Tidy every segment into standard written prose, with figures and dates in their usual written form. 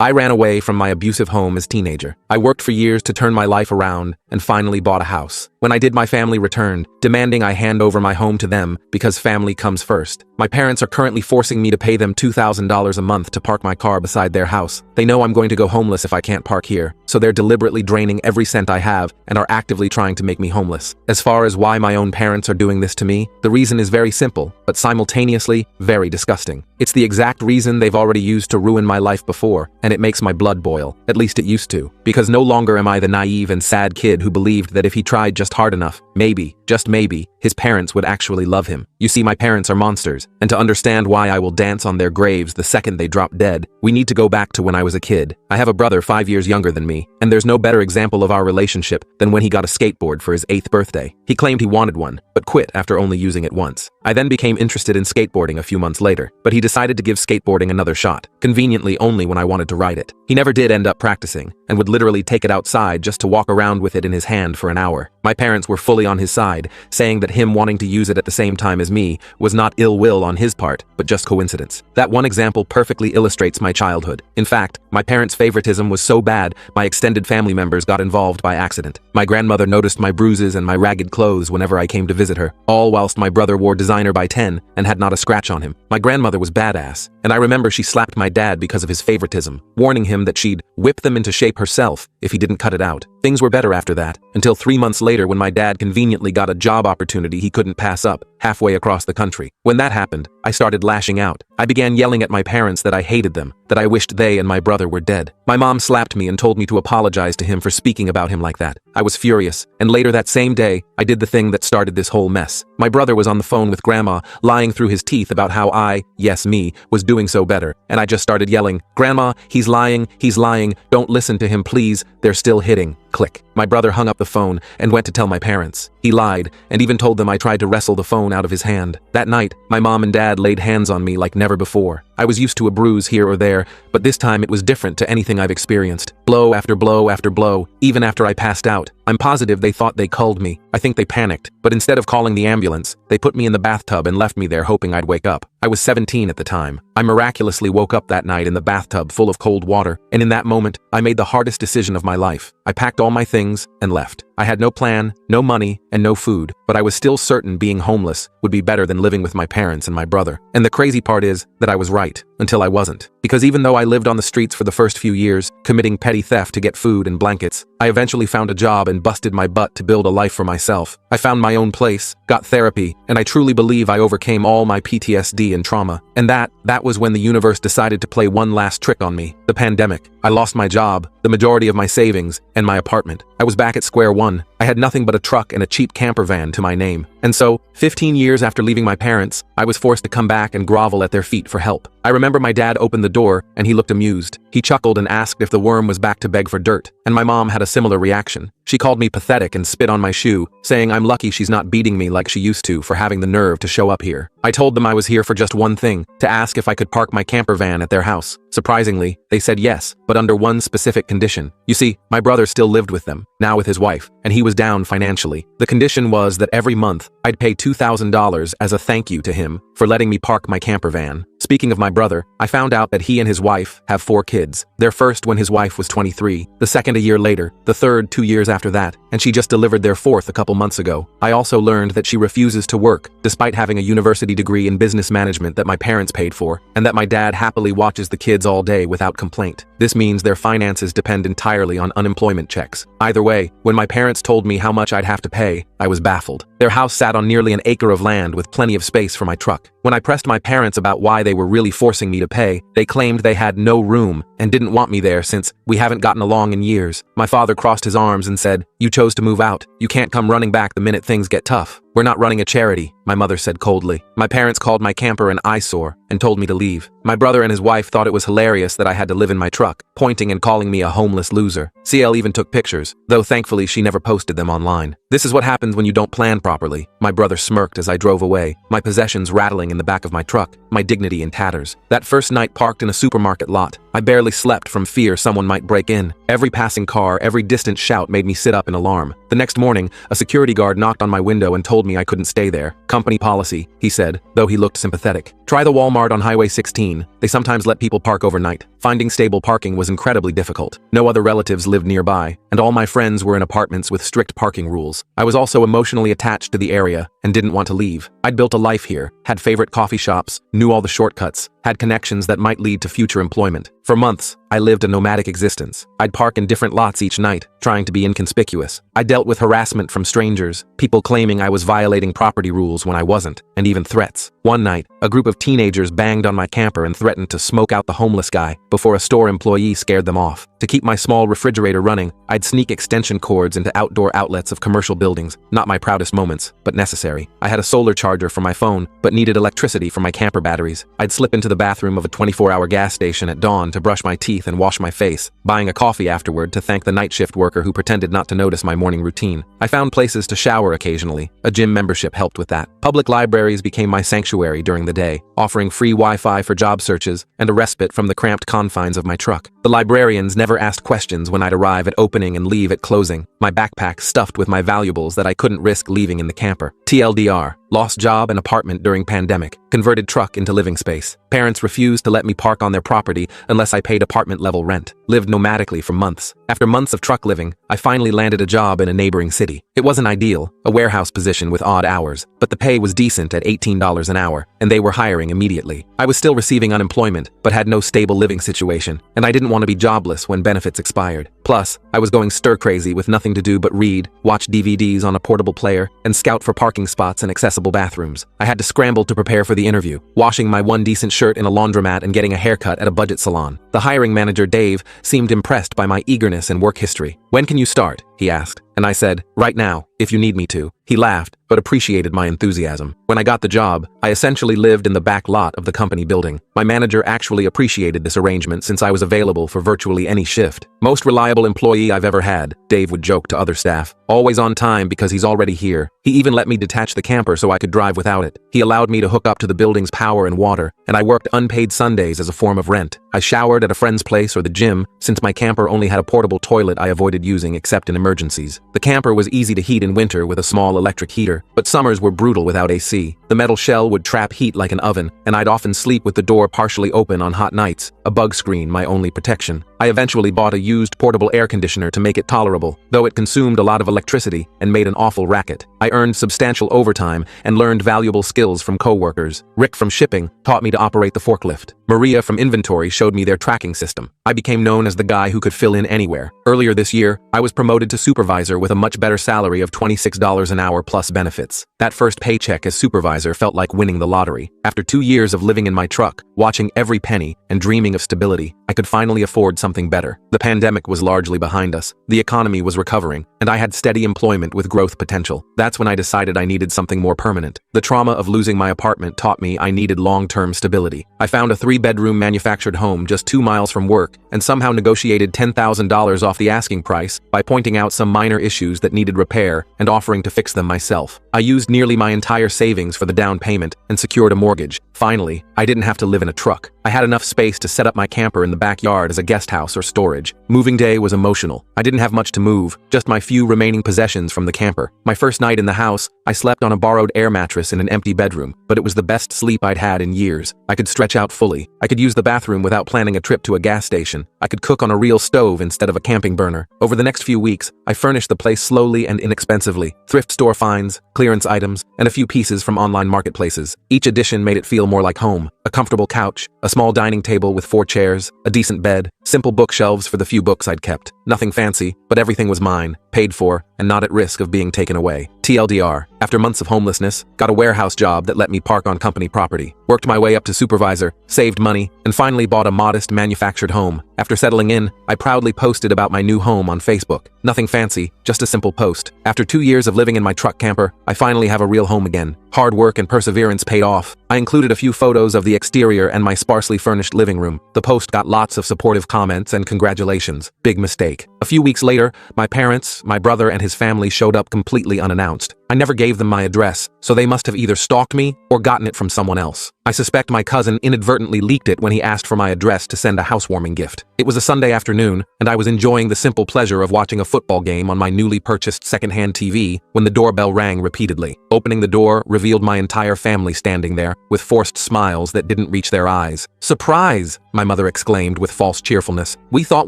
I ran away from my abusive home as a teenager. I worked for years to turn my life around and finally bought a house. When I did, my family returned, demanding I hand over my home to them because family comes first. My parents are currently forcing me to pay them $2,000 a month to park my car beside their house. They know I'm going to go homeless if I can't park here, so they're deliberately draining every cent I have and are actively trying to make me homeless. As far as why my own parents are doing this to me, the reason is very simple, but simultaneously very disgusting. It's the exact reason they've already used to ruin my life before, and it makes my blood boil. At least it used to. Because no longer am I the naive and sad kid who believed that if he tried just hard enough, maybe, just maybe, his parents would actually love him. You see, my parents are monsters, and to understand why I will dance on their graves the second they drop dead, we need to go back to when I was a kid. I have a brother 5 years younger than me, and there's no better example of our relationship than when he got a skateboard for his 8th birthday. He claimed he wanted one, but quit after only using it once. I then became interested in skateboarding a few months later, but he decided to give skateboarding another shot, conveniently only when I wanted to ride it. He never did end up practicing, and would literally take it outside just to walk around with it in his hand for an hour. My parents were fully on his side, saying that him wanting to use it at the same time as me was not ill will on his part, but just coincidence. That one example perfectly illustrates my childhood. In fact, my parents' favoritism was so bad, my extended family members got involved by accident. My grandmother noticed my bruises and my ragged clothes whenever I came to visit her, all whilst my brother wore designer by 10 and had not a scratch on him. My grandmother was badass, and I remember she slapped my dad because of his favoritism, warning him that she'd whip them into shape herself if he didn't cut it out. Things were better after that, until 3 months later when my dad conveniently got a job opportunity he couldn't pass up, halfway across the country. When that happened, I started lashing out. I began yelling at my parents that I hated them, that I wished they and my brother were dead. My mom slapped me and told me to apologize to him for speaking about him like that. I was furious, and later that same day, I did the thing that started this whole mess. My brother was on the phone with Grandma, lying through his teeth about how I, yes me, was doing so better, and I just started yelling, "Grandma, he's lying, don't listen to him please, they're still hitting." Click. My brother hung up the phone and went to tell my parents. He lied, and even told them I tried to wrestle the phone out of his hand. That night, my mom and dad laid hands on me like never before. I was used to a bruise here or there, but this time it was different to anything I've experienced. Blow after blow after blow, even after I passed out. I'm positive they thought they culled me. I think they panicked, but instead of calling the ambulance, they put me in the bathtub and left me there hoping I'd wake up. I was 17 at the time. I miraculously woke up that night in the bathtub full of cold water, and in that moment, I made the hardest decision of my life. I packed all my things and left. I had no plan, no money, and no food, but I was still certain being homeless would be better than living with my parents and my brother. And the crazy part is that I was right, until I wasn't. Because even though I lived on the streets for the first few years, committing petty theft to get food and blankets, I eventually found a job and busted my butt to build a life for myself. I found my own place, got therapy, and I truly believe I overcame all my PTSD and trauma. And that was when the universe decided to play one last trick on me, the pandemic. I lost my job, the majority of my savings, and my apartment. I was back at square one. I had nothing but a truck and a cheap camper van to my name. And so, 15 years after leaving my parents, I was forced to come back and grovel at their feet for help. I remember my dad opened the door, and he looked amused. He chuckled and asked if the worm was back to beg for dirt, and my mom had a similar reaction. She called me pathetic and spit on my shoe, saying I'm lucky she's not beating me like she used to for having the nerve to show up here. I told them I was here for just one thing, to ask if I could park my camper van at their house. Surprisingly, they said yes, but under one specific condition. You see, my brother still lived with them, now with his wife, and he was down financially. The condition was that every month, I'd pay $2,000 as a thank you to him for letting me park my camper van. Speaking of my brother, I found out that he and his wife have 4 kids. Their first when his wife was 23, the second a year later, the third 2 years after that, and she just delivered their 4th a couple months ago. I also learned that she refuses to work, despite having a university degree in business management that my parents paid for, and that my dad happily watches the kids all day without complaint. This means their finances depend entirely on unemployment checks. Either way, when my parents told me how much I'd have to pay, I was baffled. Their house sat on nearly an acre of land with plenty of space for my truck. When I pressed my parents about why they were really forcing me to pay, they claimed they had no room and didn't want me there since we haven't gotten along in years. My father crossed his arms and said, "You chose to move out. You can't come running back the minute things get tough. We're not running a charity," my mother said coldly. My parents called my camper an eyesore and told me to leave. My brother and his wife thought it was hilarious that I had to live in my truck, pointing and calling me a homeless loser. CL even took pictures, though thankfully she never posted them online. This is what happens when you don't plan properly. My brother smirked as I drove away, my possessions rattling in the back of my truck, my dignity in tatters. That first night parked in a supermarket lot, I barely slept from fear someone might break in. Every passing car, every distant shout made me sit up in alarm. The next morning, a security guard knocked on my window and told me I couldn't stay there. Company policy, he said, though he looked sympathetic. Try the Walmart on Highway 16. They sometimes let people park overnight. Finding stable parking was incredibly difficult. No other relatives lived nearby, and all my friends were in apartments with strict parking rules. I was also emotionally attached to the area and didn't want to leave. I'd built a life here, had favorite coffee shops, knew all the shortcuts, had connections that might lead to future employment. For months, I lived a nomadic existence. I'd park in different lots each night, trying to be inconspicuous. I dealt with harassment from strangers, people claiming I was violating property rules when I wasn't, and even threats. One night, a group of teenagers banged on my camper and threatened to smoke out the homeless guy before a store employee scared them off. To keep my small refrigerator running, I'd sneak extension cords into outdoor outlets of commercial buildings. Not my proudest moments, but necessary. I had a solar charger for my phone, but needed electricity for my camper batteries. I'd slip into the bathroom of a 24-hour gas station at dawn to brush my teeth and wash my face, buying a coffee afterward to thank the night shift worker who pretended not to notice my morning routine. I found places to shower occasionally. A gym membership helped with that. Public libraries became my sanctuary during the day, offering free Wi-Fi for job searches and a respite from the cramped confines of my truck. The librarians never asked questions when I'd arrive at opening and leave at closing, my backpack stuffed with my valuables that I couldn't risk leaving in the camper. TLDR, lost job and apartment during pandemic, converted truck into living space. Parents refused to let me park on their property unless I paid apartment-level rent. Lived nomadically for months. After months of truck living, I finally landed a job in a neighboring city. It wasn't ideal, a warehouse position with odd hours, but the pay was decent at $18 an hour, and they were hiring immediately. I was still receiving unemployment, but had no stable living situation, and I didn't want to be jobless when benefits expired. Plus, I was going stir-crazy with nothing to do but read, watch DVDs on a portable player, and scout for parking spots and accessible bathrooms. I had to scramble to prepare for the interview, washing my one decent shirt in a laundromat and getting a haircut at a budget salon. The hiring manager, Dave, seemed impressed by my eagerness and work history. "When can you start?" he asked, and I said, "Right now, if you need me to." He laughed, but appreciated my enthusiasm. When I got the job, I essentially lived in the back lot of the company building. My manager actually appreciated this arrangement since I was available for virtually any shift. "Most reliable employee I've ever had," Dave would joke to other staff. "Always on time because he's already here." He even let me detach the camper so I could drive without it. He allowed me to hook up to the building's power and water, and I worked unpaid Sundays as a form of rent. I showered at a friend's place or the gym, since my camper only had a portable toilet I avoided using except in emergencies. The camper was easy to heat in winter with a small electric heater, but summers were brutal without AC. The metal shell would trap heat like an oven, and I'd often sleep with the door partially open on hot nights, a bug screen my only protection. I eventually bought a used portable air conditioner to make it tolerable, though it consumed a lot of electricity and made an awful racket. I earned substantial overtime and learned valuable skills from coworkers. Rick from shipping taught me to operate the forklift. Maria from inventory showed me their tracking system. I became known as the guy who could fill in anywhere. Earlier this year, I was promoted to supervisor with a much better salary of $26 an hour plus benefits. That first paycheck as supervisor felt like winning the lottery. After 2 years of living in my truck, watching every penny, and dreaming of stability, I could finally afford something better. The pandemic was largely behind us. The economy was recovering, and I had steady employment with growth potential. That's when I decided I needed something more permanent. The trauma of losing my apartment taught me I needed long-term stability. I found a 3-bedroom manufactured home just 2 miles from work and somehow negotiated $10,000 off the asking price by pointing out some minor issues that needed repair and offering to fix them myself. I used nearly my entire savings for the down payment and secured a mortgage. Finally, I didn't have to live in a truck. I had enough space to set up my camper in the backyard as a guest house or storage. Moving day was emotional. I didn't have much to move, just my few remaining possessions from the camper. My first night in the house, I slept on a borrowed air mattress in an empty bedroom, but it was the best sleep I'd had in years. I could stretch out fully. I could use the bathroom without planning a trip to a gas station. I could cook on a real stove instead of a camping burner. Over the next few weeks, I furnished the place slowly and inexpensively. Thrift store finds, clearance items, and a few pieces from online marketplaces. Each addition made it feel more like home. A comfortable couch, a small dining table with 4 chairs, a decent bed, simple bookshelves for the few books I'd kept. Nothing fancy, but everything was mine, paid for, and not at risk of being taken away. TLDR, after months of homelessness, got a warehouse job that let me park on company property, worked my way up to supervisor, saved money, and finally bought a modest manufactured home. After settling in, I proudly posted about my new home on Facebook. Nothing fancy, just a simple post. After 2 years of living in my truck camper, I finally have a real home again. Hard work and perseverance paid off. I included a few photos of the exterior and my sparsely furnished living room. The post got lots of supportive comments and congratulations. Big mistake. A few weeks later, my parents, my brother, and his family showed up completely unannounced. I never gave them my address, so they must have either stalked me or gotten it from someone else. I suspect my cousin inadvertently leaked it when he asked for my address to send a housewarming gift. It was a Sunday afternoon, and I was enjoying the simple pleasure of watching a football game on my newly purchased secondhand TV when the doorbell rang repeatedly. Opening the door revealed my entire family standing there, with forced smiles that didn't reach their eyes. "Surprise!" my mother exclaimed with false cheerfulness. "We thought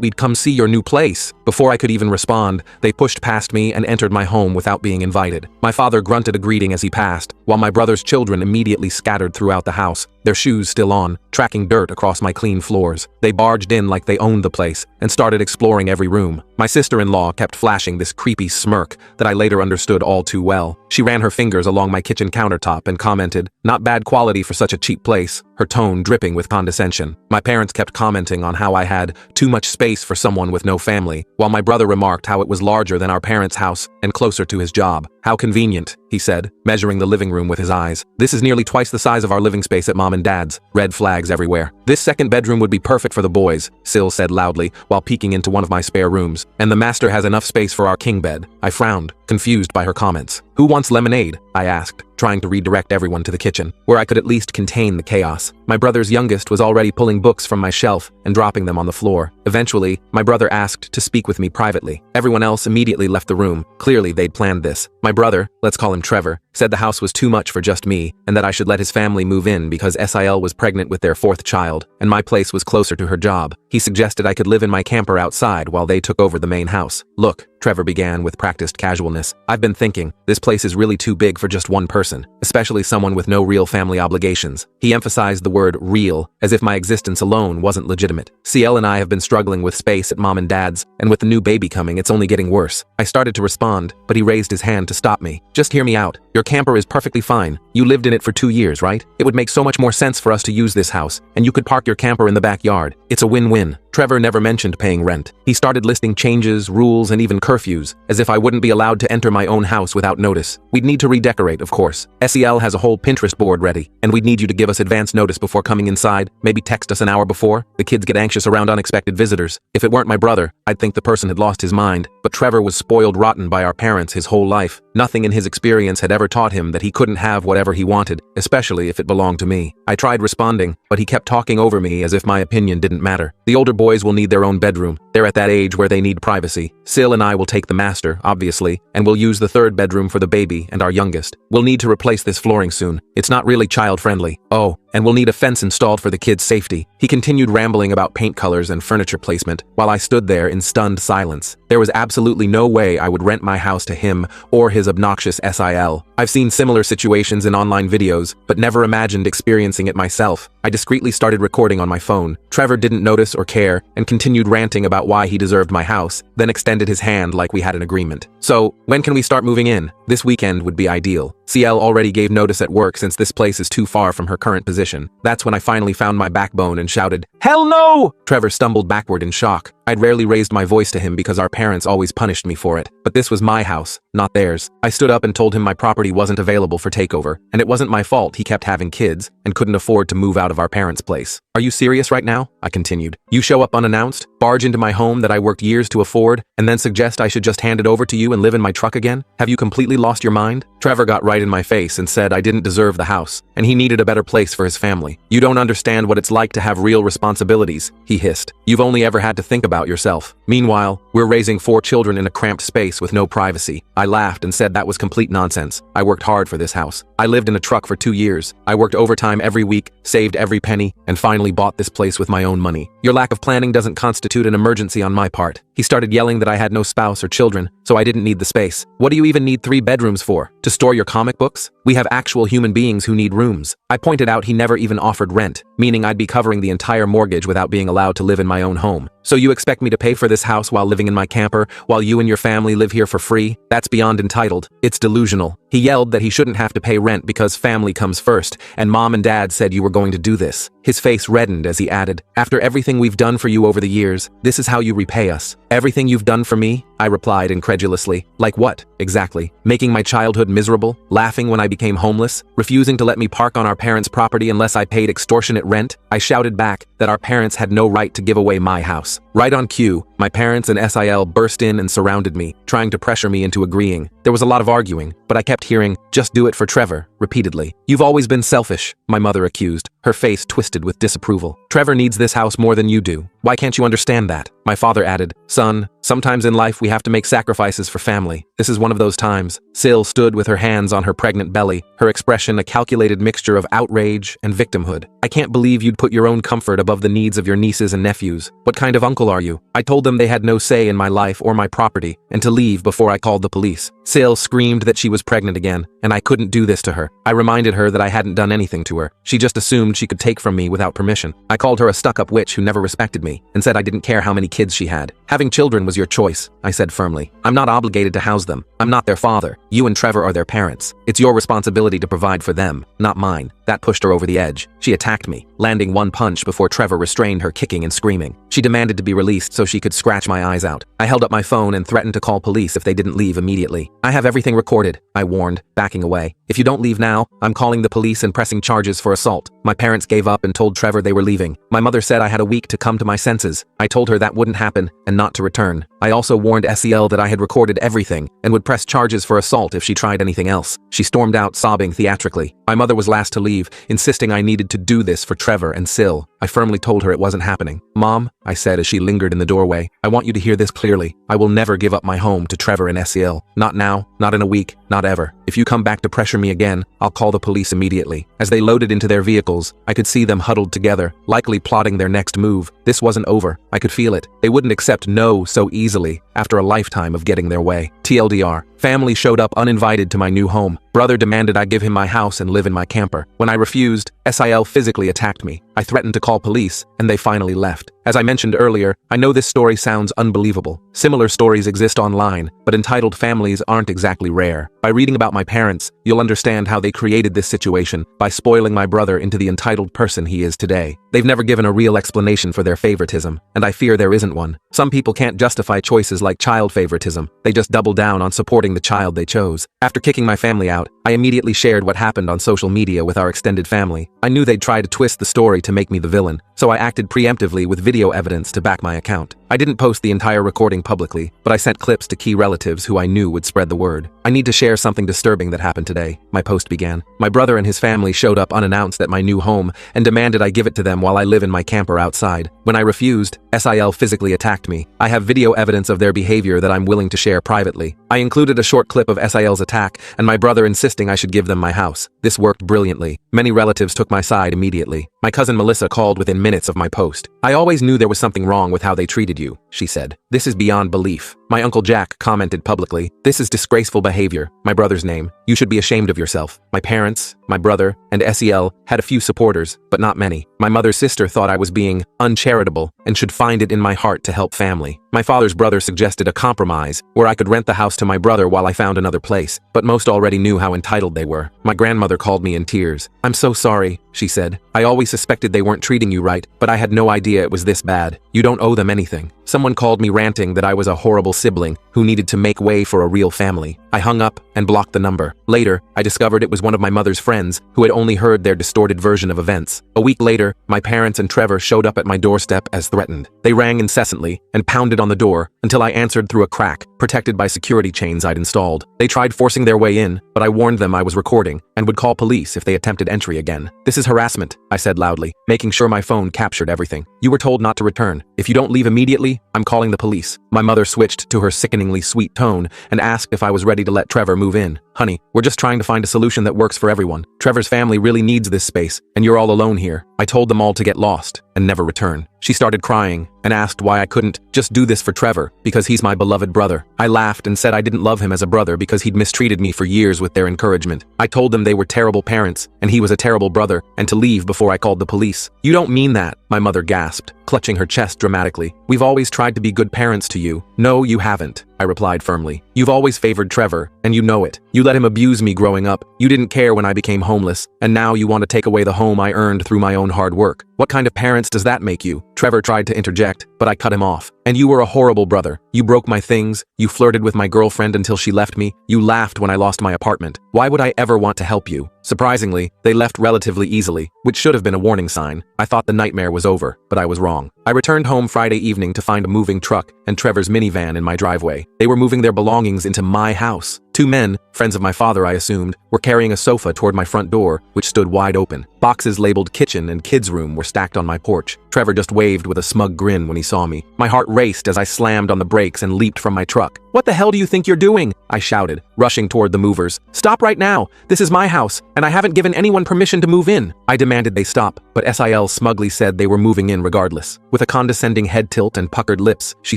we'd come see your new place." Before I could even respond, they pushed past me and entered my home without being invited. My father grunted a greeting as he passed, while my brother's children immediately scattered throughout the house, their shoes still on, tracking dirt across my clean floors. They barged in like they owned the place and started exploring every room. My sister-in-law kept flashing this creepy smirk that I later understood all too well. She ran her fingers along my kitchen countertop and commented, "Not bad quality for such a cheap place," her tone dripping with condescension. My parents kept commenting on how I had too much space for someone with no family, while my brother remarked how it was larger than our parents' house and closer to his job. "How convenient," he said, measuring the living room with his eyes. "This is nearly twice the size of our living space at Mom and Dad's." Red flags everywhere. "This second bedroom would be perfect for the boys," Syl said loudly while peeking into one of my spare rooms. "And the master has enough space for our king bed." I frowned, confused by her comments. "Who wants lemonade?" I asked, trying to redirect everyone to the kitchen, where I could at least contain the chaos. My brother's youngest was already pulling books from my shelf and dropping them on the floor. Eventually, my brother asked to speak with me privately. Everyone else immediately left the room. Clearly, they'd planned this. My brother, let's call him Trevor, said the house was too much for just me and that I should let his family move in because Sil was pregnant with their fourth child and my place was closer to her job. He suggested I could live in my camper outside while they took over the main house. "Look," Trevor began with practiced casualness, "I've been thinking, this place is really too big for just one person, especially someone with no real family obligations." He emphasized the word real, as if my existence alone wasn't legitimate. CL and I have been struggling with space at Mom and Dad's, and with the new baby coming, it's only getting worse. I started to respond, but he raised his hand to stop me. "Just hear me out. Your camper is perfectly fine. You lived in it for 2 years, right? It would make so much more sense for us to use this house, and you could park your camper in the backyard. It's a win-win." Trevor never mentioned paying rent. He started listing changes, rules, and even curfews, as if I wouldn't be allowed to enter my own house without notice. "We'd need to redecorate, of course. SEL has a whole Pinterest board ready, and we'd need you to give us advance notice before coming inside, maybe text us an hour before. The kids get anxious around unexpected visitors. If it weren't my brother, I'd think the person had lost his mind, but Trevor was spoiled rotten by our parents his whole life. Nothing in his experience had ever taught him that he couldn't have whatever he wanted, especially if it belonged to me. I tried responding, but he kept talking over me as if my opinion didn't matter. "The older boys will need their own bedroom. They're at that age where they need privacy. Syl and I will take the master, obviously, and we'll use the third bedroom for the baby and our youngest. We'll need to replace this flooring soon. It's not really child-friendly. Oh, and we'll need a fence installed for the kids' safety." He continued rambling about paint colors and furniture placement, while I stood there in stunned silence. There was absolutely no way I would rent my house to him or his obnoxious SIL. I've seen similar situations in online videos, but never imagined experiencing it myself. I discreetly started recording on my phone. Trevor didn't notice or care and continued ranting about why he deserved my house, then extended his hand like we had an agreement. "So, when can we start moving in? This weekend would be ideal. CL already gave notice at work since this place is too far from her current position." That's when I finally found my backbone and shouted, "Hell no!" Trevor stumbled backward in shock. I'd rarely raised my voice to him because our parents always punished me for it, but this was my house, not theirs. I stood up and told him my property wasn't available for takeover, and it wasn't my fault he kept having kids and couldn't afford to move out of our parents' place. "Are you serious right now?" I continued. "You show up unannounced, barge into my home that I worked years to afford, and then suggest I should just hand it over to you and live in my truck again? Have you completely lost your mind?" Trevor got right in my face and said I didn't deserve the house, and he needed a better place for his family. "You don't understand what it's like to have real responsibilities," he hissed. "You've only ever had to think about yourself. Meanwhile, we're raising 4 children in a cramped space with no privacy." I laughed and said that was complete nonsense. I worked hard for this house. I lived in a truck for 2 years. I worked overtime every week, saved every penny, and finally bought this place with my own money. "Your lack of planning doesn't constitute an emergency on my part." He started yelling that I had no spouse or children, so I didn't need the space. "What do you even need 3 bedrooms for? To store your comic books? We have actual human beings who need rooms." I pointed out he never even offered rent, meaning I'd be covering the entire mortgage without being allowed to live in my own home. "So you expect me to pay for this house while living in my camper, while you and your family live here for free? That's beyond entitled. It's delusional." He yelled that he shouldn't have to pay rent because family comes first, and Mom and Dad said you were going to do this. His face reddened as he added, "After everything we've done for you over the years, this is how you repay us." "Everything you've done for me?" I replied incredulously. "Like what, exactly? Making my childhood miserable? Laughing when I became homeless? Refusing to let me park on our parents' property unless I paid extortionate rent?" I shouted back that our parents had no right to give away my house. house. Right on cue, my parents and SIL burst in and surrounded me, trying to pressure me into agreeing. There was a lot of arguing, but I kept hearing, "Just do it for Trevor," repeatedly. "You've always been selfish," my mother accused, her face twisted with disapproval. "Trevor needs this house more than you do. Why can't you understand that?" My father added, "Son, sometimes in life we have to make sacrifices for family. This is one of those times." Sil stood with her hands on her pregnant belly, her expression a calculated mixture of outrage and victimhood. "I can't believe you'd put your own comfort above the needs of your nieces and nephews. What kind of uncle are you?" I told them they had no say in my life or my property, and to leave before I called the police. Sil screamed that she was pregnant again, and I couldn't do this to her. I reminded her that I hadn't done anything to her. She just assumed she could take from me without permission. I called her a stuck-up witch who never respected me, and said I didn't care how many kids she had. "Having children was your choice," I said firmly. "I'm not obligated to house them. I'm not their father. You and Trevor are their parents. It's your responsibility to provide for them, not mine." That pushed her over the edge. She attacked me, landing one punch before Trevor restrained her kicking and screaming. She demanded to be released so she could scratch my eyes out. I held up my phone and threatened to call police if they didn't leave immediately. "I have everything recorded," I warned, backing away. "If you don't leave now, I'm calling the police and pressing charges for assault." My parents gave up and told Trevor they were leaving. My mother said I had a week to come to my senses. I told her that wouldn't happen and not to return. I also warned SEL that I had recorded everything and would press charges for assault if she tried anything else. She stormed out, sobbing theatrically. My mother was last to leave, insisting I needed to do this for Trevor and Sil. I firmly told her it wasn't happening. "Mom," I said as she lingered in the doorway, "I want you to hear this clearly. I will never give up my home to Trevor and SEL. Not now, not in a week, not ever. If you come back to pressure me again, I'll call the police immediately." As they loaded into their vehicles, I could see them huddled together, likely plotting their next move. This wasn't over. I could feel it. They wouldn't accept no so easily after a lifetime of getting their way. TLDR. Family showed up uninvited to my new home. Brother demanded I give him my house and live in my camper. When I refused, SIL physically attacked me. I threatened to call police, and they finally left. As I mentioned earlier, I know this story sounds unbelievable. Similar stories exist online, but entitled families aren't exactly rare. By reading about my parents, you'll understand how they created this situation by spoiling my brother into the entitled person he is today. They've never given a real explanation for their favoritism, and I fear there isn't one. Some people can't justify choices like child favoritism. They just double down on supporting the child they chose. After kicking my family out, I immediately shared what happened on social media with our extended family. I knew they'd try to twist the story to make me the villain, so I acted preemptively with video evidence to back my account. I didn't post the entire recording publicly, but I sent clips to key relatives who I knew would spread the word. "I need to share something disturbing that happened today," my post began. "My brother and his family showed up unannounced at my new home and demanded I give it to them while I live in my camper outside. When I refused, SIL physically attacked me. I have video evidence of their behavior that I'm willing to share privately. I included a short clip of SIL's attack and my brother insisting I should give them my house. This worked brilliantly. Many relatives took my side immediately. My cousin Melissa called within minutes of my post. "I always knew there was something wrong with how they treated you," she said. "This is beyond belief." My uncle Jack commented publicly, "This is disgraceful behavior," my brother's name. "You should be ashamed of yourself." My parents, my brother, and SEL had a few supporters, but not many. My mother's sister thought I was being uncharitable and should find it in my heart to help family. My father's brother suggested a compromise where I could rent the house to my brother while I found another place, but most already knew how entitled they were. My grandmother called me in tears. "I'm so sorry," she said. "I always suspected they weren't treating you right, but I had no idea it was this bad. You don't owe them anything." Someone called me ranting that I was a horrible sibling who needed to make way for a real family. I hung up and blocked the number. Later, I discovered it was one of my mother's friends who had only heard their distorted version of events. A week later, my parents and Trevor showed up at my doorstep as threatened. They rang incessantly and pounded on the door until I answered through a crack, protected by security chains I'd installed. They tried forcing their way in, but I warned them I was recording and would call police if they attempted entry again. "This is harassment," I said loudly, making sure my phone captured everything. "You were told not to return. If you don't leave immediately, I'm calling the police." My mother switched to her sickeningly sweet tone and asked if I was ready to let Trevor move in. "Honey, we're just trying to find a solution that works for everyone. Trevor's family really needs this space, and you're all alone here." I told them all to get lost and never return. She started crying and asked why I couldn't just do this for Trevor because he's my beloved brother. I laughed and said I didn't love him as a brother because he'd mistreated me for years with their encouragement. I told them they were terrible parents and he was a terrible brother and to leave before I called the police. "You don't mean that," my mother gasped, clutching her chest dramatically. "We've always tried to be good parents to you." "No, you haven't," I replied firmly. "You've always favored Trevor, and you know it. You let him abuse me growing up. You didn't care when I became homeless, and now you want to take away the home I earned through my own hard work. What kind of parents does that make you?" Trevor tried to interject, but I cut him off. And you were a horrible brother. You broke my things, you flirted with my girlfriend until she left me, you laughed when I lost my apartment. Why would I ever want to help you? Surprisingly, they left relatively easily, which should have been a warning sign. I thought the nightmare was over, but I was wrong. I returned home Friday evening to find a moving truck and Trevor's minivan in my driveway. They were moving their belongings into my house. Two men, friends of my father I assumed, were carrying a sofa toward my front door, which stood wide open. Boxes labeled kitchen and kids' room were stacked on my porch. Trevor just waved with a smug grin when he saw me. My heart raced as I slammed on the brakes and leaped from my truck. "What the hell do you think you're doing?" I shouted, rushing toward the movers. "Stop right now! This is my house, and I haven't given anyone permission to move in." I demanded they stop, but SIL smugly said they were moving in regardless. With a condescending head tilt and puckered lips, she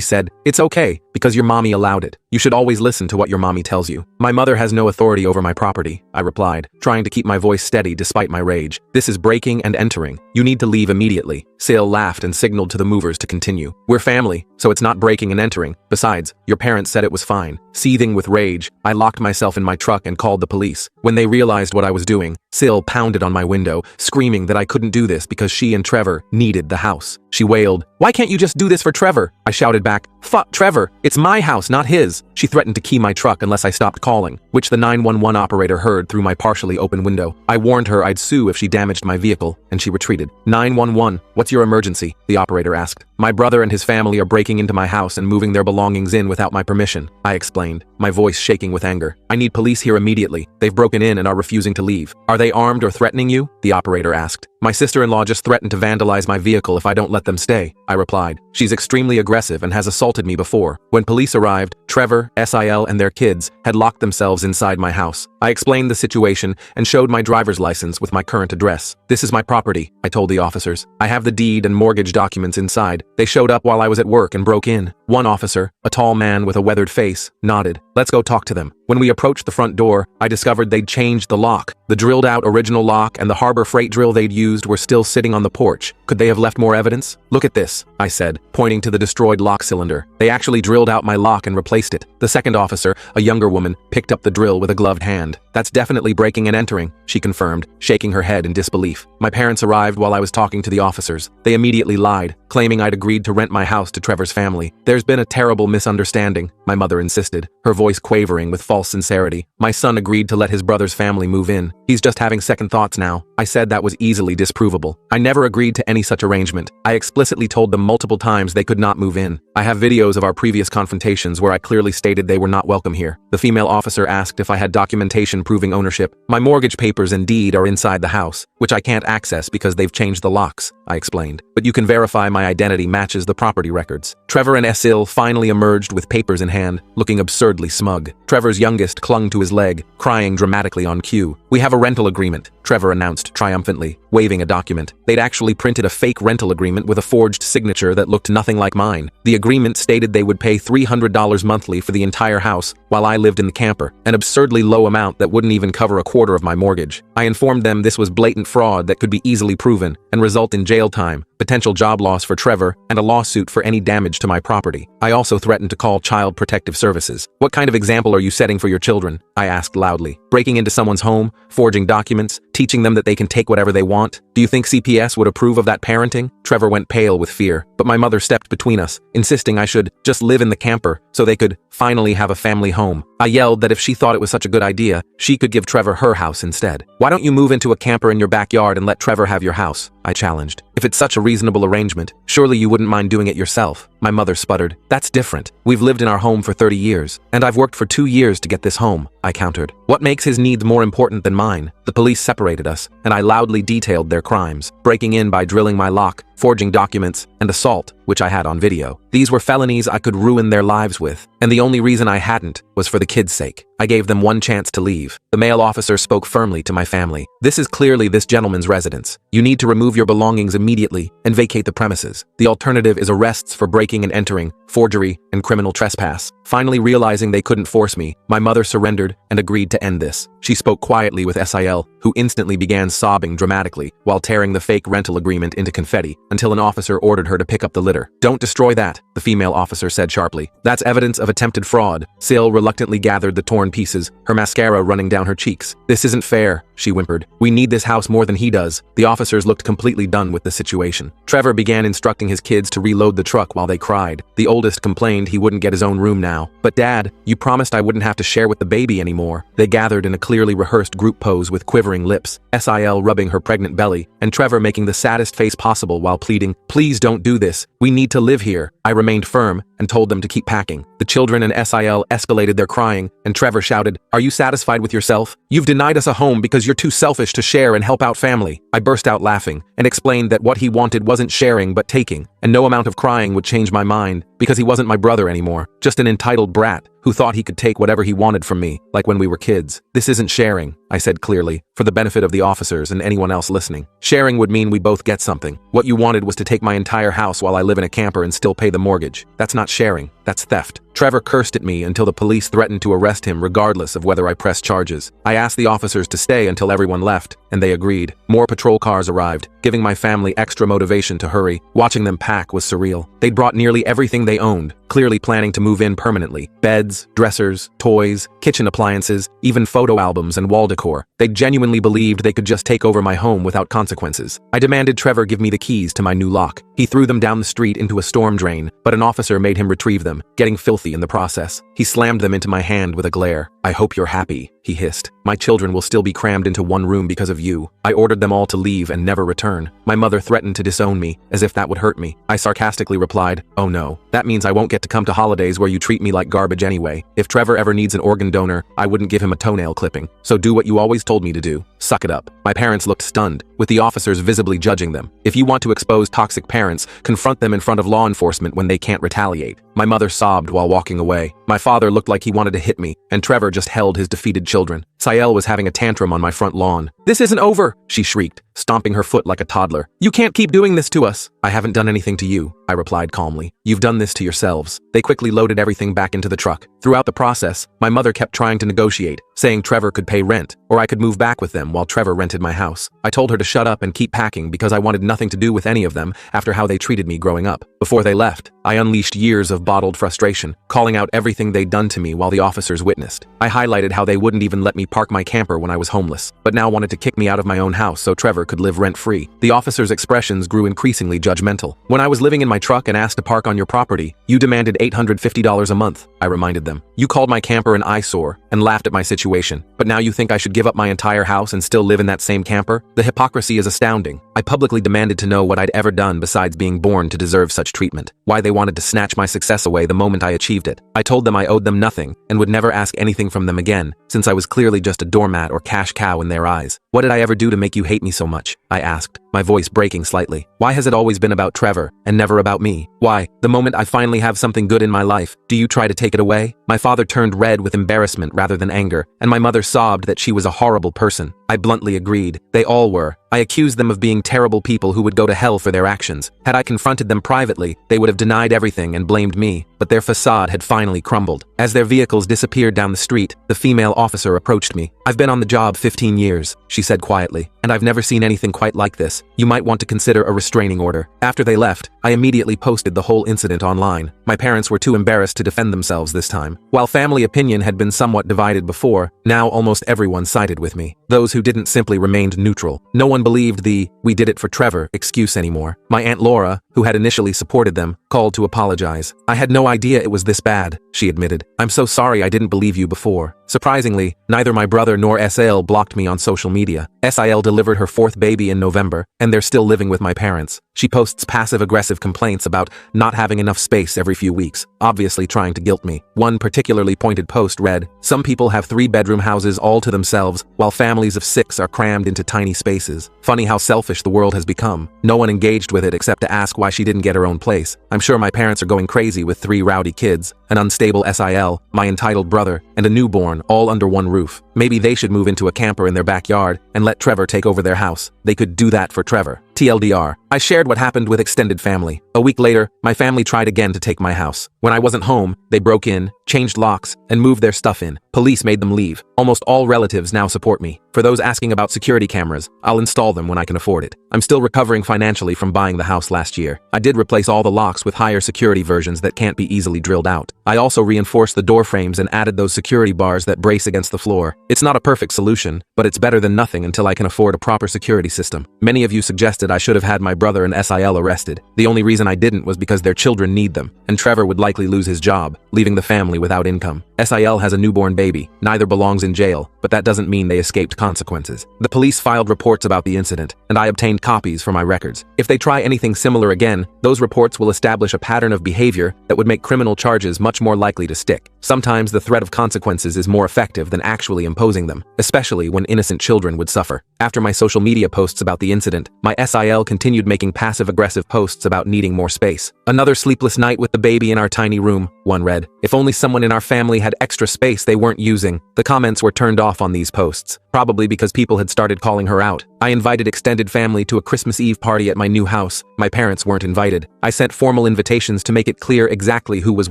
said, "It's okay, because your mommy allowed it. You should always listen to what your mommy tells you." "My mother has no authority over my property," I replied, trying to keep my voice steady despite my rage. "This is breaking and entering. You need to leave immediately." Sil laughed and signaled to the movers to continue. "We're family, so it's not breaking and entering. Besides, your parents said it was fine." Seething with rage, I locked myself in my truck and called the police. When they realized what I was doing, Sil pounded on my window, screaming that I couldn't do this because she and Trevor needed the house. She wailed, "Why can't you just do this for Trevor?" I shouted back, "Fuck Trevor, it's my house, not his." She threatened to key my truck unless I stopped calling, which the 911 operator heard through my partially open window. I warned her I'd sue if she damaged my vehicle, and she retreated. "911, what's your emergency?" the operator asked. "My brother and his family are breaking into my house and moving their belongings in without my permission," I explained, my voice shaking with anger. "I need police here immediately. They've broken in and are refusing to leave." "Are they armed or threatening you?" the operator asked. "My sister-in-law just threatened to vandalize my vehicle if I don't let them stay," I replied. "She's extremely aggressive and has assaulted me before." When police arrived, Trevor, SIL, and their kids had locked themselves inside my house. I explained the situation and showed my driver's license with my current address. "This is my property," I told the officers. "I have the deed and mortgage documents inside. They showed up while I was at work and broke in." One officer, a tall man with a weathered face, nodded. "Let's go talk to them." When we approached the front door, I discovered they'd changed the lock. The drilled-out original lock and the Harbor Freight drill they'd used were still sitting on the porch. Could they have left more evidence? "Look at this," I said, pointing to the destroyed lock cylinder. "They actually drilled out my lock and replaced it." The second officer, a younger woman, picked up the drill with a gloved hand. "That's definitely breaking and entering," she confirmed, shaking her head in disbelief. My parents arrived while I was talking to the officers. They immediately lied, claiming I'd agreed to rent my house to Trevor's family. "There's been a terrible misunderstanding," my mother insisted, her voice quavering with false sincerity. "My son agreed to let his brother's family move in. He's just having second thoughts now." I said that was easily disprovable. I never agreed to any such arrangement. I explicitly told them multiple times they could not move in. I have videos of our previous confrontations where I clearly stated they were not welcome here. The female officer asked if I had documentation proving ownership. "My mortgage papers and deed are inside the house, which I can't access because they've changed the locks," I explained. "But you can verify my identity matches the property records." Trevor and Sil finally emerged with papers in hand, looking absurdly smug. Trevor's youngest clung to his leg, crying dramatically on cue. "We have a rental agreement," Trevor announced triumphantly, waving a document. They'd actually printed a fake rental agreement with a forged signature that looked nothing like mine. The agreement stated they would pay $300 monthly for the entire house while I lived in the camper, an absurdly low amount that wouldn't even cover a quarter of my mortgage. I informed them this was blatant fraud that could be easily proven and result in jail time, potential job loss for Trevor, and a lawsuit for any damage to my property. I also threatened to call Child Protective Services. "What kind of example are you setting for your children?" I asked loudly. "Breaking into someone's home, forging documents, teaching them that they can take whatever they want? Do you think CPS would approve of that parenting?" Trevor went pale with fear, but my mother stepped between us, insisting I should just live in the camper so they could finally have a family home. I yelled that if she thought it was such a good idea, she could give Trevor her house instead. "Why don't you move into a camper in your backyard and let Trevor have your house?" I challenged. "If it's such a reasonable arrangement, surely you wouldn't mind doing it yourself." My mother sputtered. "That's different. We've lived in our home for 30 years, and I've worked for 2 years to get this home," I countered. "What makes his needs more important than mine?" The police separated us, and I loudly detailed their crimes: breaking in by drilling my lock, forging documents, and assault, which I had on video. These were felonies I could ruin their lives with, and the only reason I hadn't was for the kids' sake. I gave them one chance to leave. The male officer spoke firmly to my family. "This is clearly this gentleman's residence. You need to remove your belongings immediately and vacate the premises. The alternative is arrests for breaking and entering, forgery, and criminal trespass." Finally realizing they couldn't force me, my mother surrendered and agreed to end this. She spoke quietly with SIL, who instantly began sobbing dramatically while tearing the fake rental agreement into confetti until an officer ordered her to pick up the litter. letter. Don't destroy that, the female officer said sharply. That's evidence of attempted fraud. Sil reluctantly gathered the torn pieces, her mascara running down her cheeks. This isn't fair, she whimpered. We need this house more than he does. The officers looked completely done with the situation. Trevor began instructing his kids to reload the truck while they cried. The oldest complained he wouldn't get his own room now. But Dad, you promised I wouldn't have to share with the baby anymore. They gathered in a clearly rehearsed group pose with quivering lips, Sil rubbing her pregnant belly, and Trevor making the saddest face possible while pleading, please don't do this. We need to live here. I remained firm and told them to keep packing. The children and Sil escalated their crying, and Trevor shouted, are you satisfied with yourself? You've denied us a home because you're too selfish to share and help out family. I burst out laughing and explained that what he wanted wasn't sharing but taking, and no amount of crying would change my mind because he wasn't my brother anymore, just an entitled brat who thought he could take whatever he wanted from me, like when we were kids. This isn't sharing, I said clearly, for the benefit of the officers and anyone else listening. Sharing would mean we both get something. What you wanted was to take my entire house while I live in a camper and still pay the mortgage. That's not sharing, that's theft. Trevor cursed at me until the police threatened to arrest him regardless of whether I pressed charges. I asked the officers to stay until everyone left, and they agreed. More patrol cars arrived, giving my family extra motivation to hurry. Watching them pack was surreal. They'd brought nearly everything they owned, clearly planning to move in permanently. Beds, dressers, toys, kitchen appliances, even photo albums and wall decor. They genuinely believed they could just take over my home without consequences. I demanded Trevor give me the keys to my new lock. He threw them down the street into a storm drain, but an officer made him retrieve them, getting filthy in the process. He slammed them into my hand with a glare. I hope you're happy, he hissed. My children will still be crammed into one room because of you. I ordered them all to leave and never return. My mother threatened to disown me, as if that would hurt me. I sarcastically replied, oh no, that means I won't get to come to holidays where you treat me like garbage anyway. If Trevor ever needs an organ donor, I wouldn't give him a toenail clipping. So do what you always told me to do. Suck it up. My parents looked stunned, with the officers visibly judging them. If you want to expose toxic parents, confront them in front of law enforcement when they can't retaliate. My mother sobbed while walking away. My father looked like he wanted to hit me, and Trevor just held his defeated children. Sil was having a tantrum on my front lawn. This isn't over, she shrieked, stomping her foot like a toddler. You can't keep doing this to us. I haven't done anything to you, I replied calmly. You've done this to yourselves. They quickly loaded everything back into the truck. Throughout the process, my mother kept trying to negotiate, saying Trevor could pay rent, or I could move back with them while Trevor rented my house. I told her to shut up and keep packing because I wanted nothing to do with any of them after how they treated me growing up. Before they left, I unleashed years of bottled frustration, calling out everything they'd done to me while the officers witnessed. I highlighted how they wouldn't even let me park my camper when I was homeless, but now wanted to kick me out of my own house so Trevor could live rent-free. The officers' expressions grew increasingly judgmental. When I was living in my truck and asked to park on your property, you demanded $850 a month, I reminded them. You called my camper an eyesore and laughed at my situation, but now you think I should give up my entire house and still live in that same camper? The hypocrisy is astounding. I publicly demanded to know what I'd ever done besides being born to deserve such treatment, why they wanted to snatch my success away the moment I achieved it. I told them I owed them nothing and would never ask anything from them again, since I was clearly just a doormat or cash cow in their eyes. What did I ever do to make you hate me so much? I asked, my voice breaking slightly. Why has it always been about Trevor and never about me? Why, the moment I finally have something good in my life, do you try to take it away? My father turned red with embarrassment rather than anger, and my mother sobbed that she was a horrible person. I bluntly agreed. They all were. I accused them of being terrible people who would go to hell for their actions. Had I confronted them privately, they would have denied everything and blamed me, but their facade had finally crumbled. As their vehicles disappeared down the street, the female officer approached me. I've been on the job 15 years, she said quietly, and I've never seen anything quite like this. You might want to consider a restraining order. After they left, I immediately posted the whole incident online. My parents were too embarrassed to defend themselves this time. While family opinion had been somewhat divided before, now almost everyone sided with me. Those who didn't simply remained neutral. No one believed the "we did it for Trevor" excuse anymore. My Aunt Laura, who had initially supported them, called to apologize. I had no idea it was this bad, she admitted. I'm so sorry I didn't believe you before. Surprisingly, neither my brother nor Sil blocked me on social media. Sil delivered her fourth baby in November, and they're still living with my parents. She posts passive-aggressive complaints about not having enough space every few weeks, obviously trying to guilt me. One particularly pointed post read, "Some people have 3-bedroom houses all to themselves, while families of 6 are crammed into tiny spaces. Funny how selfish the world has become." No one engaged with it except to ask why she didn't get her own place. I'm sure my parents are going crazy with 3 rowdy kids, an unstable Sil, my entitled brother, and a newborn, all under one roof. Maybe they should move into a camper in their backyard and let Trevor take over their house. They could do that for Trevor. TLDR. I shared what happened with extended family. A week later, my family tried again to take my house. When I wasn't home, they broke in, changed locks, and moved their stuff in. Police made them leave. Almost all relatives now support me. For those asking about security cameras, I'll install them when I can afford it. I'm still recovering financially from buying the house last year. I did replace all the locks with higher security versions that can't be easily drilled out. I also reinforced the door frames and added those security bars that brace against the floor. It's not a perfect solution, but it's better than nothing until I can afford a proper security system. Many of you suggested I should have had my brother and SIL arrested. The only reason I didn't was because their children need them, and Trevor would likely lose his job, leaving the family without income. SIL has a newborn baby. Neither belongs in jail, but that doesn't mean they escaped consequences. The police filed reports about the incident, and I obtained copies for my records. If they try anything similar again, those reports will establish a pattern of behavior that would make criminal charges much more likely to stick. Sometimes the threat of consequences is more effective than actually imposing them, especially when innocent children would suffer. After my social media posts about the incident, my SIL continued making passive-aggressive posts about needing more space. "Another sleepless night with the baby in our tiny room," one read. "If only someone in our family had extra space they weren't using." The comments were turned off on these posts, probably because people had started calling her out. I invited extended family to a Christmas Eve party at my new house. My parents weren't invited. I sent formal invitations to make it clear exactly who was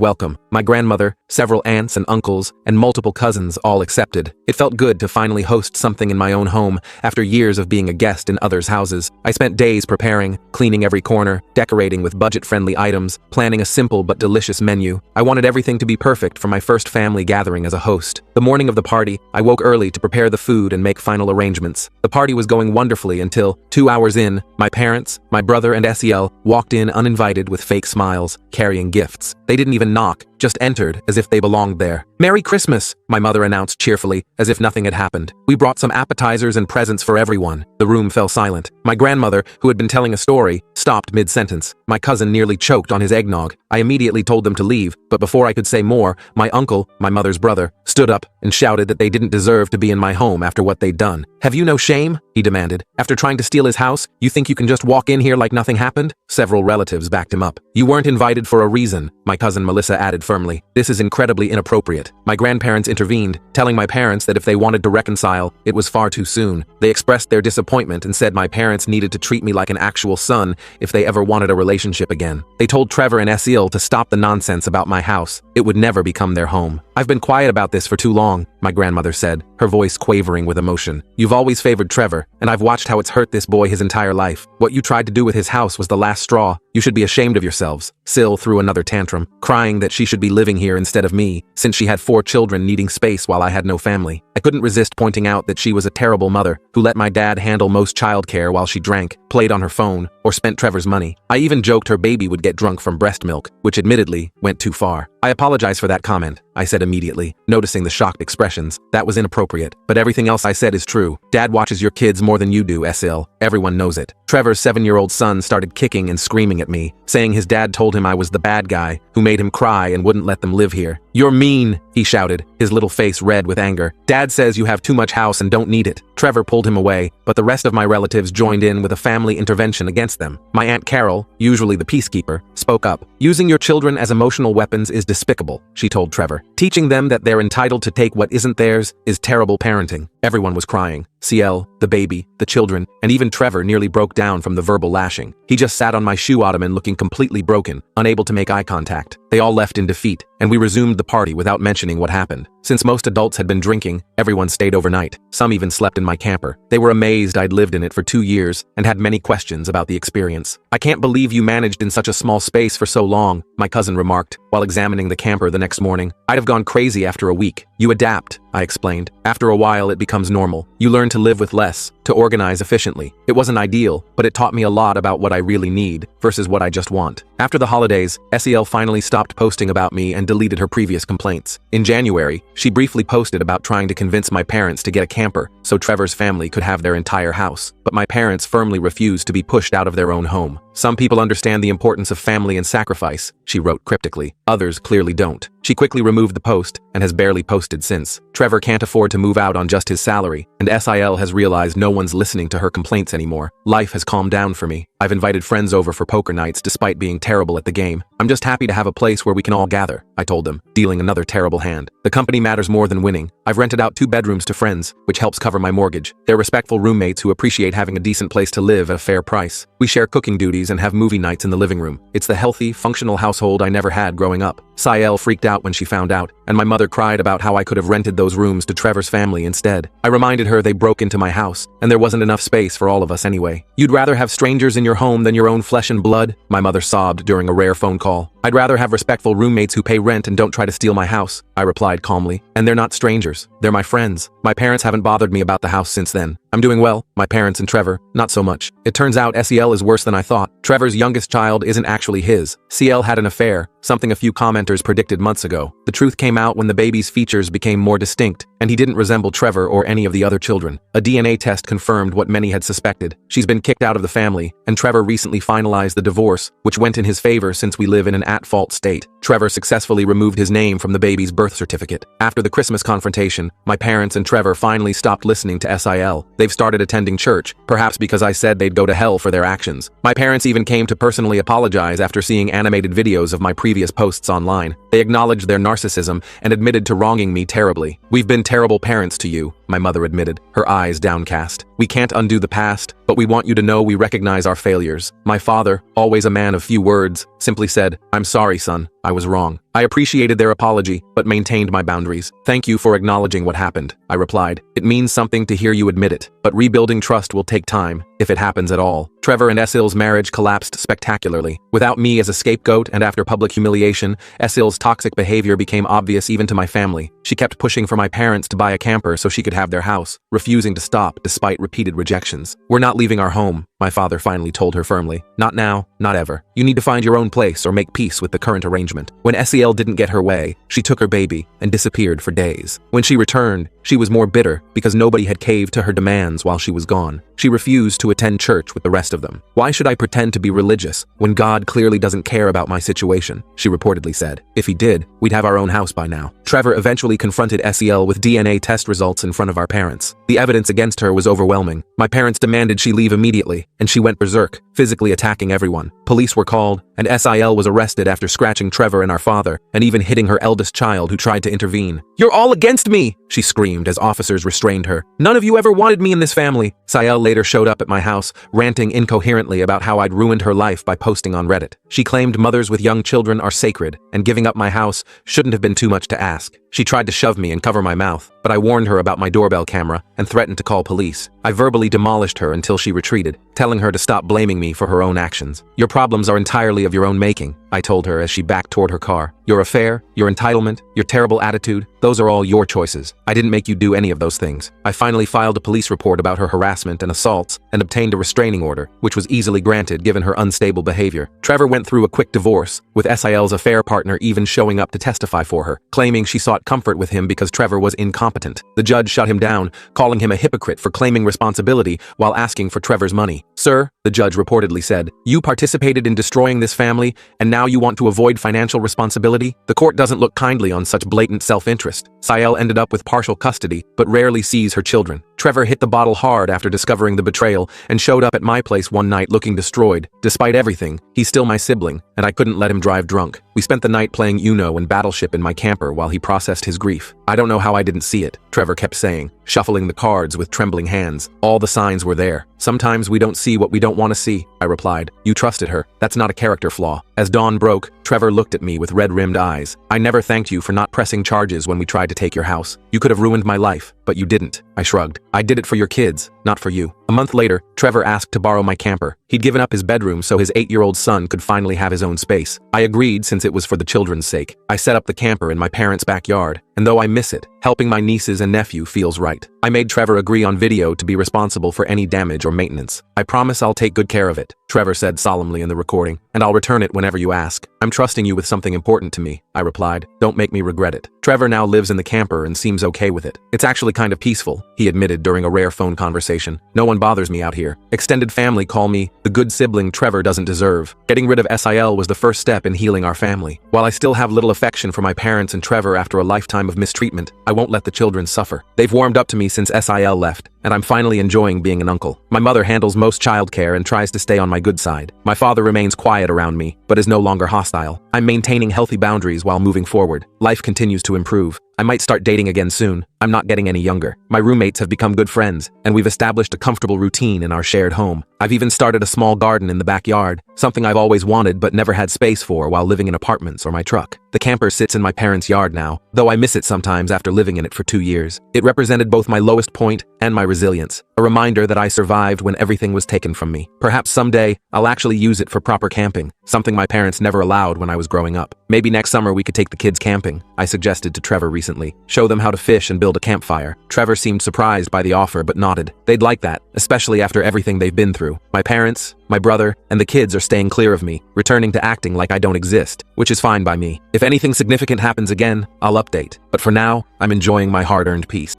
welcome. My grandmother, several aunts and uncles, and multiple cousins all accepted. It felt good to finally host something in my own home after years of being a guest in others' houses. I spent days preparing, cleaning every corner, decorating with budget-friendly items, planning a simple but delicious menu. I wanted everything to be perfect for my first family gathering as a host. The morning of the party, I woke early to prepare the food and make final arrangements. The party was going wonderfully until, 2 hours in, my parents, my brother and SEL walked in uninvited with fake smiles, carrying gifts. They didn't even knock, just entered as if they belonged there. "Merry Christmas," my mother announced cheerfully, as if nothing had happened. "We brought some appetizers and presents for everyone." The room fell silent. My grandmother, who had been telling a story, stopped mid-sentence. My cousin nearly choked on his eggnog. I immediately told them to leave, but before I could say more, my uncle, my mother's brother, stood up and shouted that they didn't deserve to be in my home after what they'd done. "Have you no shame?" he demanded. "After trying to steal his house, you think you can just walk in here like nothing happened?" Several relatives backed him up. "You weren't invited for a reason," my cousin Melissa added firmly. "This is incredibly inappropriate." My grandparents intervened, telling my parents that if they wanted to reconcile, it was far too soon. They expressed their disappointment and said my parents needed to treat me like an actual son if they ever wanted a relationship again. They told Trevor and Esil to stop the nonsense about my house. It would never become their home. "I've been quiet about this for too long," my grandmother said, her voice quavering with emotion. "You've always favored Trevor, and I've watched how it's hurt this boy his entire life. What you tried to do with his house was the last straw. You should be ashamed of yourselves." Sil threw another tantrum, crying that she should be living here instead of me, since she had 4 children needing space while I had no family. I couldn't resist pointing out that she was a terrible mother who let my dad handle most childcare while she drank, played on her phone, or spent Trevor's money. I even joked her baby would get drunk from breast milk, which admittedly went too far. "I apologize for that comment," I said immediately, noticing the shocked expressions. "That was inappropriate, but everything else I said is true. Dad watches your kids more than you do, Esil. Everyone knows it." Trevor's 7-year-old son started kicking and screaming at me, saying his dad told him I was the bad guy who made him cry and wouldn't let them live here. "You're mean," he shouted, his little face red with anger. "Dad says you have too much house and don't need it." Trevor pulled him away, but the rest of my relatives joined in with a family intervention against them. My Aunt Carol, usually the peacekeeper, spoke up. "Using your children as emotional weapons is despicable," she told Trevor. "Teaching them that they're entitled to take what isn't theirs is terrible parenting." Everyone was crying. CL, the baby, the children, and even Trevor nearly broke down from the verbal lashing. He just sat on my shoe ottoman looking completely broken, unable to make eye contact. They all left in defeat, and we resumed the party without mentioning what happened. Since most adults had been drinking, everyone stayed overnight. Some even slept in my camper. They were amazed I'd lived in it for 2 years and had many questions about the experience. "I can't believe you managed in such a small space for so long," my cousin remarked while examining the camper the next morning. "I'd have gone crazy after a week." "You adapt," I explained. "After a while it becomes normal. You learn to live with less, to organize efficiently. It wasn't ideal, but it taught me a lot about what I really need versus what I just want." After the holidays, SEL finally stopped posting about me and deleted her previous complaints. In January, she briefly posted about trying to convince my parents to get a camper so Trevor's family could have their entire house. But my parents firmly refused to be pushed out of their own home. "Some people understand the importance of family and sacrifice," she wrote cryptically. "Others clearly don't." She quickly removed the post and has barely posted since. Trevor can't afford to move out on just his salary, and SIL has realized no one's listening to her complaints anymore. Life has calmed down for me. I've invited friends over for poker nights despite being terrible at the game. I'm just happy to have a place where we can all gather, I told them, dealing another terrible hand. The company matters more than winning. I've rented out 2 bedrooms to friends, which helps cover my mortgage. They're respectful roommates who appreciate having a decent place to live at a fair price. We share cooking duties and have movie nights in the living room. It's the healthy, functional household I never had growing up. Sayel freaked out when she found out, and my mother cried about how I could have rented those rooms to Trevor's family instead. I reminded her they broke into my house, and there wasn't enough space for all of us anyway. You'd rather have strangers in your home than your own flesh and blood? My mother sobbed during a rare phone call. I'd rather have respectful roommates who pay rent and don't try to steal my house, I replied calmly. And they're not strangers. They're my friends. My parents haven't bothered me about the house since then. I'm doing well. My parents and Trevor, not so much. It turns out SEL is worse than I thought. Trevor's youngest child isn't actually his. CL had an affair, something a few commenters predicted months ago. The truth came out when the baby's features became more distinct, and he didn't resemble Trevor or any of the other children. A DNA test confirmed what many had suspected. She's been kicked out of the family, and Trevor recently finalized the divorce, which went in his favor since we live in an at-fault state. Trevor successfully removed his name from the baby's birth certificate. After the Christmas confrontation, my parents and Trevor finally stopped listening to SIL. They've started attending church, perhaps because I said they'd go to hell for their actions. My parents even came to personally apologize after seeing animated videos of my previous posts online. They acknowledged their narcissism and admitted to wronging me terribly. We've been terrible parents to you, my mother admitted, her eyes downcast. We can't undo the past, but we want you to know we recognize our failures. My father, always a man of few words, simply said, "I'm sorry, son. I was wrong." I appreciated their apology, but maintained my boundaries. "Thank you for acknowledging what happened," I replied. "It means something to hear you admit it, but rebuilding trust will take time, if it happens at all." Trevor and Esil's marriage collapsed spectacularly. Without me as a scapegoat and after public humiliation, Esil's toxic behavior became obvious even to my family. She kept pushing for my parents to buy a camper so she could have their house, refusing to stop despite repeated rejections. "We're not leaving our home," my father finally told her firmly. "Not now, not ever. You need to find your own place or make peace with the current arrangement." When SEL didn't get her way, she took her baby and disappeared for days. When she returned, she was more bitter because nobody had caved to her demands while she was gone. She refused to attend church with the rest of them. "Why should I pretend to be religious when God clearly doesn't care about my situation?" she reportedly said. "If he did, we'd have our own house by now." Trevor eventually confronted SEL with DNA test results in front of our parents. The evidence against her was overwhelming. My parents demanded she leave immediately, and she went berserk, physically attacking everyone. Police were called, and SIL was arrested after scratching Trevor and our father, and even hitting her eldest child who tried to intervene. "You're all against me!" she screamed as officers restrained her. "None of you ever wanted me in this family." Sayel later showed up at my house, ranting incoherently about how I'd ruined her life by posting on Reddit. She claimed mothers with young children are sacred, and giving up my house shouldn't have been too much to ask. She tried to shove me and cover my mouth, but I warned her about my doorbell camera and threatened to call police. I verbally demolished her until she retreated, telling her to stop blaming me for her own actions. "Your problems are entirely of your own making," I told her as she backed toward her car. "Your affair, your entitlement, your terrible attitude, those are all your choices. I didn't make you do any of those things." I finally filed a police report about her harassment and assaults and obtained a restraining order, which was easily granted given her unstable behavior. Trevor went through a quick divorce, with SIL's affair partner even showing up to testify for her, claiming she sought comfort with him because Trevor was incompetent. The judge shut him down, calling him a hypocrite for claiming responsibility while asking for Trevor's money. "Sir," the judge reportedly said, "you participated in destroying this family, and now you want to avoid financial responsibility? The court doesn't look kindly on such blatant self-interest." Sayel ended up with partial custody, but rarely sees her children. Trevor hit the bottle hard after discovering the betrayal and showed up at my place one night looking destroyed. Despite everything, he's still my sibling, and I couldn't let him drive drunk. We spent the night playing Uno and Battleship in my camper while he processed his grief. "I don't know how I didn't see it," Trevor kept saying, shuffling the cards with trembling hands. "All the signs were there. Sometimes we don't see what we don't want to see," I replied. "You trusted her. That's not a character flaw." As dawn broke, Trevor looked at me with red-rimmed eyes. "I never thanked you for not pressing charges when we tried to take your house. You could have ruined my life, but you didn't." I shrugged. "I did it for your kids, not for you." A month later, Trevor asked to borrow my camper. He'd given up his bedroom so his 8-year-old son could finally have his own space. I agreed since it was for the children's sake. I set up the camper in my parents' backyard, and though I miss it, helping my nieces and nephew feels right. I made Trevor agree on video to be responsible for any damage or maintenance. "I promise I'll take good care of it," Trevor said solemnly in the recording, "and I'll return it whenever you ask." "I'm trusting you with something important to me," I replied. "Don't make me regret it." Trevor now lives in the camper and seems okay with it. "It's actually kind of peaceful," he admitted during a rare phone conversation. "No one bothers me out here. Extended family call me the good sibling Trevor doesn't deserve." Getting rid of SIL was the first step in healing our family. While I still have little affection for my parents and Trevor after a lifetime of mistreatment, I won't let the children suffer. They've warmed up to me since SIL left, and I'm finally enjoying being an uncle. My mother handles most childcare and tries to stay on my good side. My father remains quiet around me, but is no longer hostile. I'm maintaining healthy boundaries while moving forward. Life continues to improve. I might start dating again soon. I'm not getting any younger. My roommates have become good friends, and we've established a comfortable routine in our shared home. I've even started a small garden in the backyard, something I've always wanted but never had space for while living in apartments or my truck. The camper sits in my parents' yard now, though I miss it sometimes after living in it for 2 years. It represented both my lowest point and my resilience, a reminder that I survived when everything was taken from me. Perhaps someday, I'll actually use it for proper camping, something my parents never allowed when I was growing up. Maybe next summer we could take the kids camping, I suggested to Trevor recently. Show them how to fish and build a campfire. Trevor seemed surprised by the offer but nodded. They'd like that, especially after everything they've been through. My parents, my brother, and the kids are staying clear of me, returning to acting like I don't exist, which is fine by me. If anything significant happens again, I'll update. But for now, I'm enjoying my hard-earned peace.